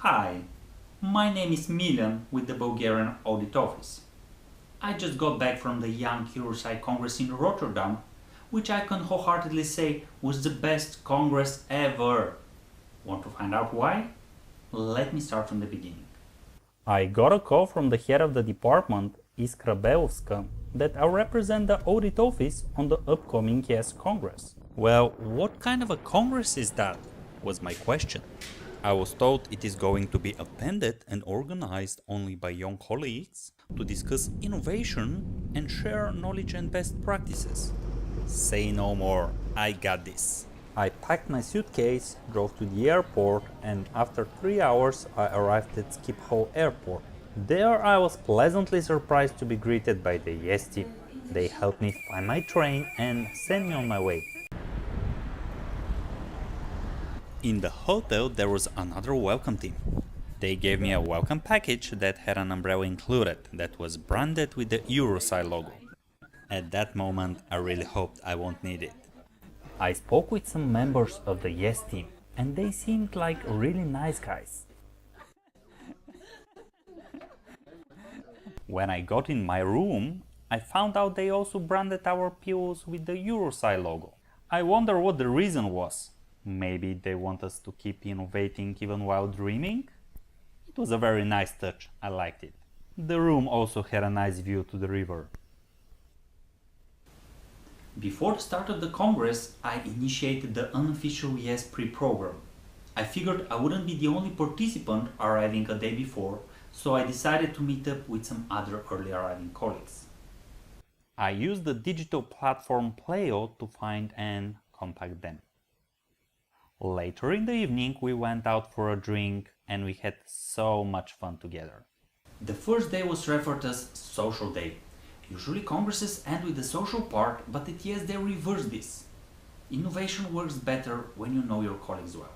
Hi, my name is Milan with the Bulgarian Audit Office. I just got back from the Young EUROSAI Congress in Rotterdam, which I can wholeheartedly say was the best Congress ever. Want to find out why? Let me start from the beginning. I got a call from the head of the department, Iskra Belovska, that I represent the Audit Office on the upcoming YES Congress. Well, what kind of a Congress is that? Was my question. I was told it is going to be attended and organized only by young colleagues to discuss innovation and share knowledge and best practices. Say no more, I got this. I packed my suitcase, drove to the airport, and after 3 hours I arrived at Schiphol Airport. There I was pleasantly surprised to be greeted by the YES team. They helped me find my train and sent me on my way. In the hotel there was another welcome team. They gave me a welcome package that had an umbrella included that was branded with the EUROSAI logo. At that moment I really hoped I won't need it. I spoke with some members of the YES team and they seemed like really nice guys. When I got in my room, I found out they also branded our pillows with the EUROSAI logo. I wonder what the reason was. Maybe they want us to keep innovating even while dreaming? It was a very nice touch, I liked it. The room also had a nice view to the river. Before the start of the Congress, I initiated the unofficial YES pre-program. I figured I wouldn't be the only participant arriving a day before, so I decided to meet up with some other early arriving colleagues. I used the digital platform Playo to find and contact them. Later in the evening we went out for a drink and we had so much fun together. The first day was referred as Social Day. Usually congresses end with the social part, but at YES they reverse this. Innovation works better when you know your colleagues well.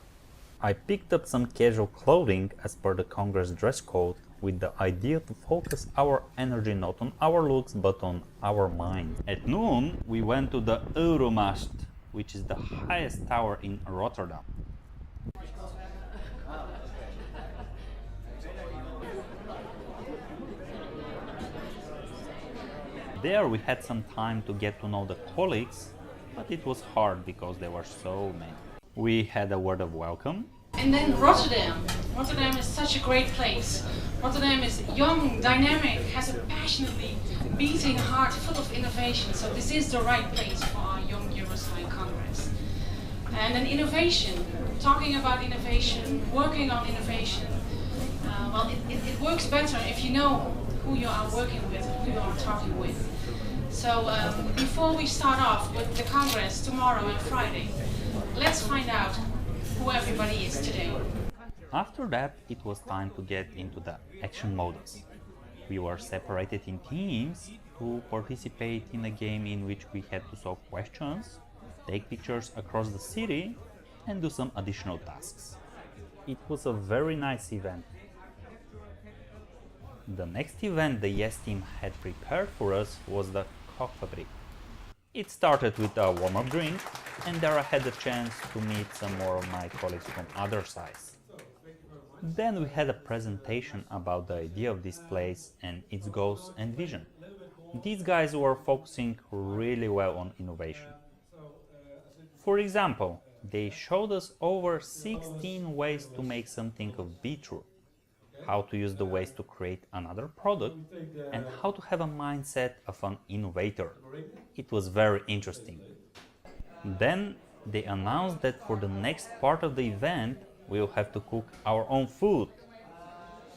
I picked up some casual clothing as per the Congress dress code with the idea to focus our energy not on our looks but on our mind. At noon we went to the Euromast, which is the highest tower in Rotterdam. There we had some time to get to know the colleagues, but it was hard because there were so many. We had a word of welcome. And then Rotterdam. Rotterdam is such a great place. Rotterdam is young, dynamic, has a passionately beating heart full of innovation. So this is the right place for our Young EUROSAI Congress. And then innovation, talking about innovation, working on innovation. It works better if you know who you are working with, who you are talking with. So before we start off with the Congress tomorrow and Friday, let's find out who everybody is today. After that, it was time to get into the action modus. We were separated in teams to participate in a game in which we had to solve questions, take pictures across the city, and do some additional tasks. It was a very nice event. The next event the YES team had prepared for us was the Kochfabrik. It started with a warm-up drink, and there I had the chance to meet some more of my colleagues from other sides. Then we had a presentation about the idea of this place and its goals and vision. These guys were focusing really well on innovation. For example, they showed us over 16 ways to make something of beetroot, how to use the waste to create another product, and how to have a mindset of an innovator. It was very interesting. Then they announced that for the next part of the event we'll have to cook our own food.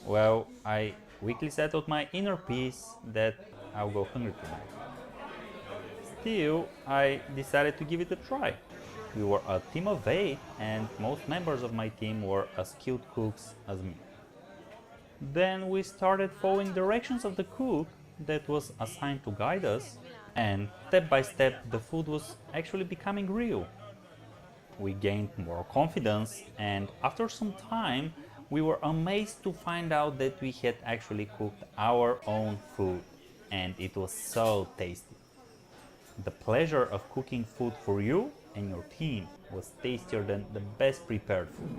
Well, I quickly settled my inner peace that I'll go hungry tonight. Still, I decided to give it a try. We were a team of 8 and most members of my team were as skilled cooks as me. Then we started following directions of the cook that was assigned to guide us, and step by step the food was actually becoming real. We gained more confidence, and after some time we were amazed to find out that we had actually cooked our own food, and it was so tasty. The pleasure of cooking food for you and your team was tastier than the best prepared food.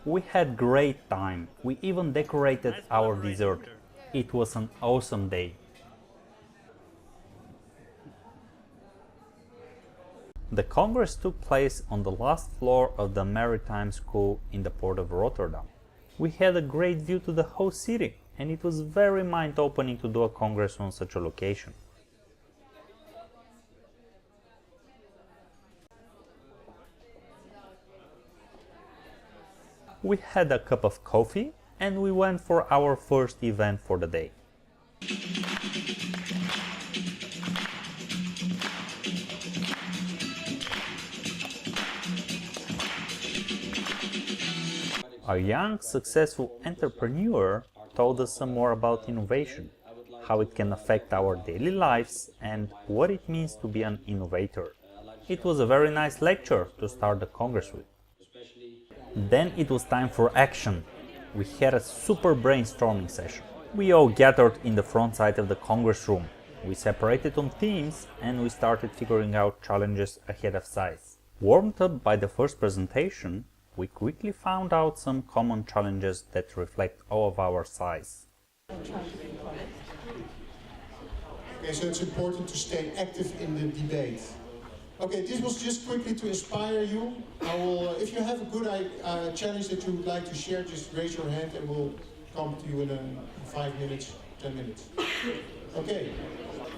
We had great time. We even decorated our dessert. It was an awesome day. The Congress took place on the last floor of the Maritime School in the port of Rotterdam. We had a great view to the whole city, and it was very mind-opening to do a Congress on such a location. We had a cup of coffee and we went for our first event for the day. A young, successful entrepreneur told us some more about innovation, how it can affect our daily lives and what it means to be an innovator. It was a very nice lecture to start the Congress with. Then it was time for action. We had a super brainstorming session. We all gathered in the front side of the Congress room. We separated on teams and we started figuring out challenges ahead of size. Warmed up by the first presentation, we quickly found out some common challenges that reflect all of our size. Okay, so it's important to stay active in the debate. Okay, this was just quickly to inspire you. If you have a good challenge that you would like to share, just raise your hand and we'll come to you in 5 minutes, 10 minutes. Okay.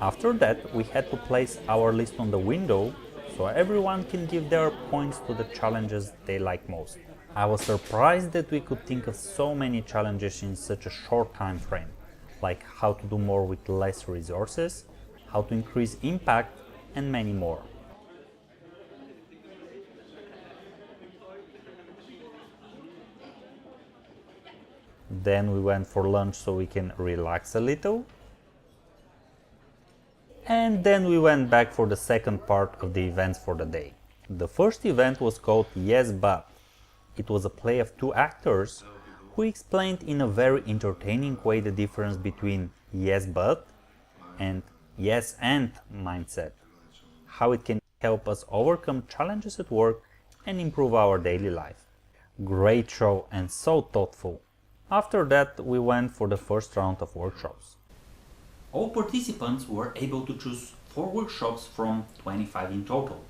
After that, we had to place our list on the window so everyone can give their points to the challenges they like most. I was surprised that we could think of so many challenges in such a short time frame, like how to do more with less resources, how to increase impact, and many more. Then we went for lunch so we can relax a little. And then we went back for the second part of the events for the day. The first event was called Yes But. It was a play of two actors who explained in a very entertaining way the difference between yes but and yes and mindset, how it can help us overcome challenges at work and improve our daily life. Great show and so thoughtful. After that, we went for the first round of workshops. All participants were able to choose 4 workshops from 25 in total.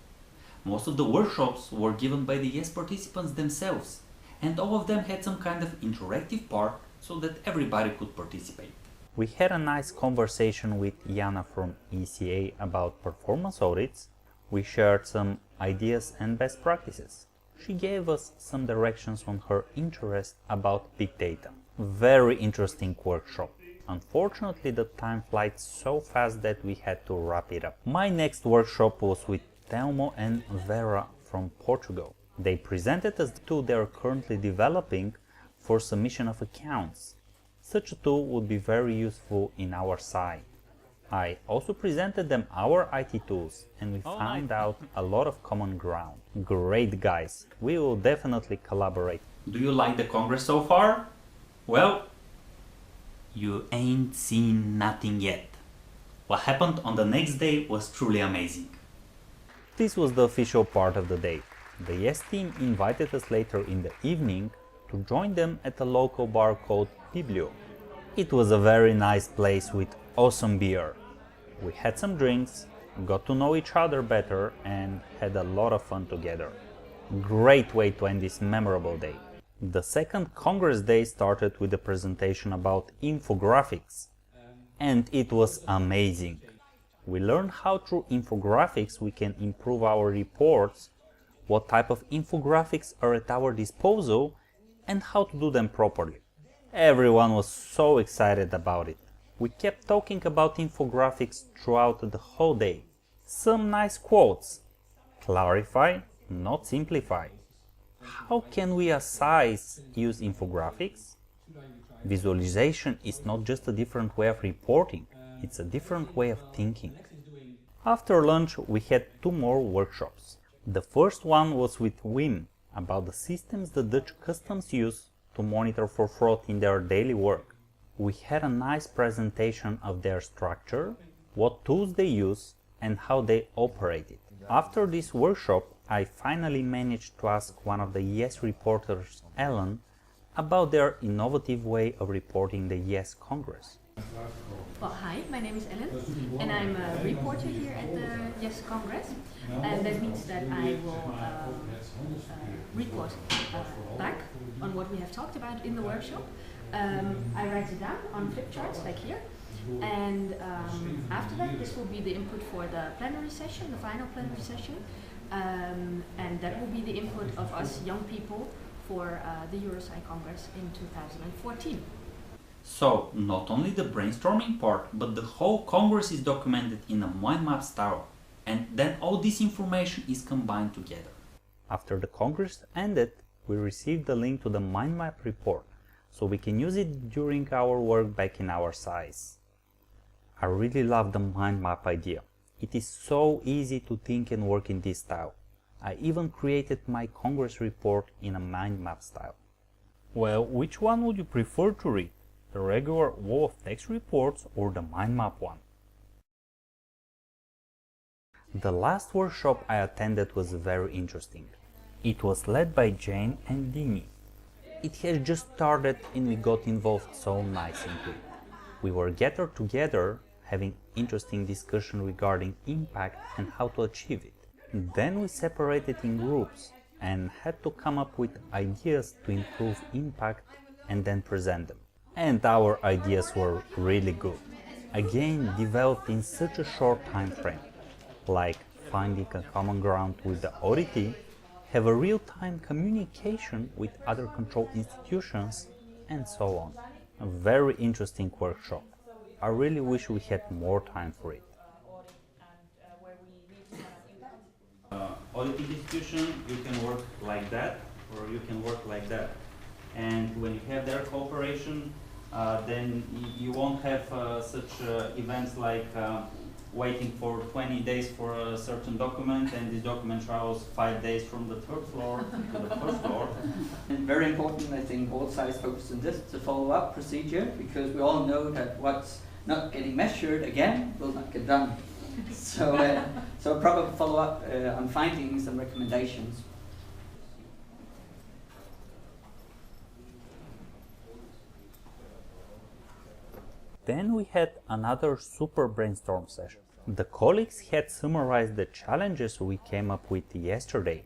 Most of the workshops were given by the YES participants themselves, and all of them had some kind of interactive part so that everybody could participate. We had a nice conversation with Jana from ECA about performance audits. We shared some ideas and best practices. She gave us some directions on her interest about big data. Very interesting workshop. Unfortunately, the time flies so fast that we had to wrap it up. My next workshop was with Telmo and Vera from Portugal. They presented us the tool they are currently developing for submission of accounts. Such a tool would be very useful in our side. I also presented them our IT tools and we found out a lot of common ground. Great guys, we will definitely collaborate. Do you like the Congress so far? Well, you ain't seen nothing yet. What happened on the next day was truly amazing. This was the official part of the day. The YES team invited us later in the evening to join them at a local bar called Biblio. It was a very nice place with awesome beer. We had some drinks, got to know each other better and had a lot of fun together. Great way to end this memorable day. The second Congress day started with a presentation about infographics. And it was amazing. We learned how through infographics we can improve our reports, what type of infographics are at our disposal, and how to do them properly. Everyone was so excited about it. We kept talking about infographics throughout the whole day. Some nice quotes. Clarify, not simplify. How can we as SAIs use infographics? Visualization is not just a different way of reporting, it's a different way of thinking. After lunch, we had 2 more workshops. The first one was with Wim about the systems the Dutch customs use to monitor for fraud in their daily work. We had a nice presentation of their structure, what tools they use, and how they operate it. After this workshop, I finally managed to ask one of the YES reporters, Ellen, about their innovative way of reporting the YES Congress. Well, hi, my name is Ellen, and I'm a reporter here at the YES Congress, and that means that I will report back on what we have talked about in the workshop. I write it down on flip charts like here, and after that this will be the input for the plenary session, the final plenary session, and that will be the input of us young people for the EUROSAI Congress in 2014. So, not only the brainstorming part, but the whole Congress is documented in a mind map style, and then all this information is combined together. After the Congress ended, we received the link to the mind map report, so we can use it during our work back in our size. I really love the mind map idea. It is so easy to think and work in this style. I even created my Congress report in a mind map style. Well, which one would you prefer to read? The regular wall of text reports or the mind map one? The last workshop I attended was very interesting. It was led by Jane and Dini. It had just started and we got involved so nice into it. We were gathered together having interesting discussion regarding impact and how to achieve it. Then we separated in groups and had to come up with ideas to improve impact and then present them. And our ideas were really good. Again, developed in such a short time frame, like finding a common ground with the auditee, have a real-time communication with other control institutions, and so on. A very interesting workshop. I really wish we had more time for it. Auditing institution, you can work like that, or you can work like that. And when you have their cooperation, then you won't have such events like waiting for 20 days for a certain document, and this document travels 5 days from the third floor to the first floor. And very important, I think all sides focus on this, the follow-up procedure, because we all know that what's not getting measured again will not get done. So proper follow-up on findings and recommendations. Then we had another super brainstorm session. The colleagues had summarized the challenges we came up with yesterday,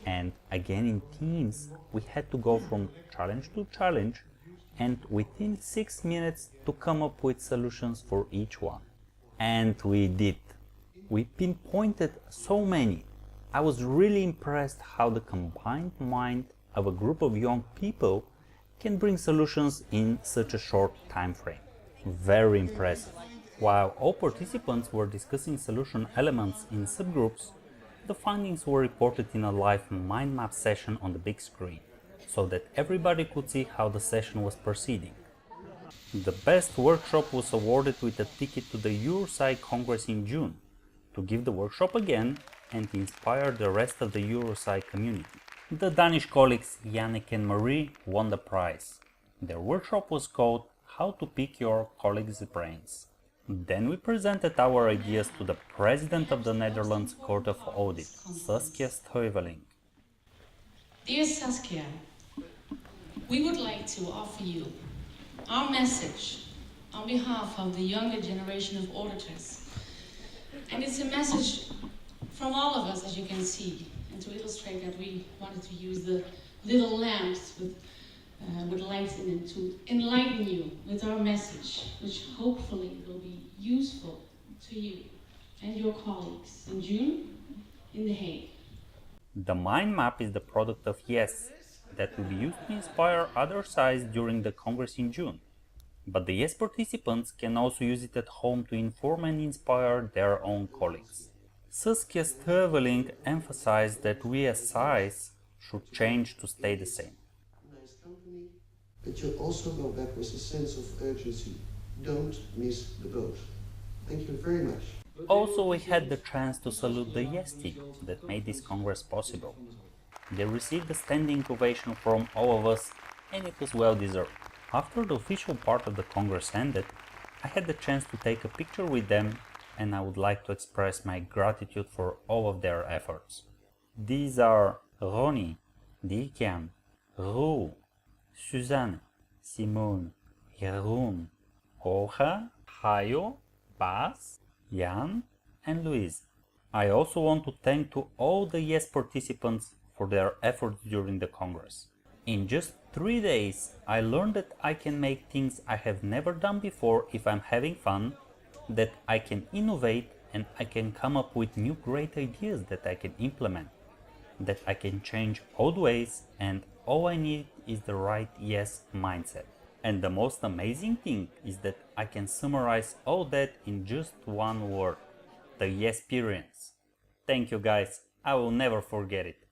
and again in teams we had to go from challenge to challenge and within 6 minutes to come up with solutions for each one. And we did. We pinpointed so many. I was really impressed how the combined mind of a group of young people can bring solutions in such a short time frame. Very impressive. While all participants were discussing solution elements in subgroups, the findings were reported in a live mind map session on the big screen, so that everybody could see how the session was proceeding. The best workshop was awarded with a ticket to the EUROSAI Congress in June, to give the workshop again and inspire the rest of the EUROSAI community. The Danish colleagues Yannick and Marie won the prize. Their workshop was called How to Pick Your Colleagues' Brains. Then we presented our ideas to the President of the Netherlands Court of Audit, Saskia Stuyveling. Dear Saskia, we would like to offer you our message on behalf of the younger generation of auditors. And it's a message from all of us, as you can see. And to illustrate that, we wanted to use the little lamps with lights in it to enlighten you with our message, which hopefully will be useful to you and your colleagues in June in The Hague. The mind map is the product of YES that will be used to inspire other sides during the Congress in June. But the YES participants can also use it at home to inform and inspire their own colleagues. Saskia Stuyveling emphasized that we as SAIs should change to stay the same. Nice company, but you also go back with a sense of urgency. Don't miss the boat. Thank you very much. Also, we had the chance to salute the YES team that made this Congress possible. They received a standing ovation from all of us, and it was well deserved. After the official part of the Congress ended, I had the chance to take a picture with them, and I would like to express my gratitude for all of their efforts. These are Ronnie, Dikian, Ru, Suzanne, Simone, Jeroen, Olga, Hayo, Bas, Jan, and Louise. I also want to thank to all the YES participants for their efforts during the Congress. In just 3 days, I learned that I can make things I have never done before if I'm having fun, that I can innovate and I can come up with new great ideas that I can implement, that I can change old ways, and all I need is the right yes mindset. And the most amazing thing is that I can summarize all that in just one word: the yes experience. Thank you guys, I will never forget it.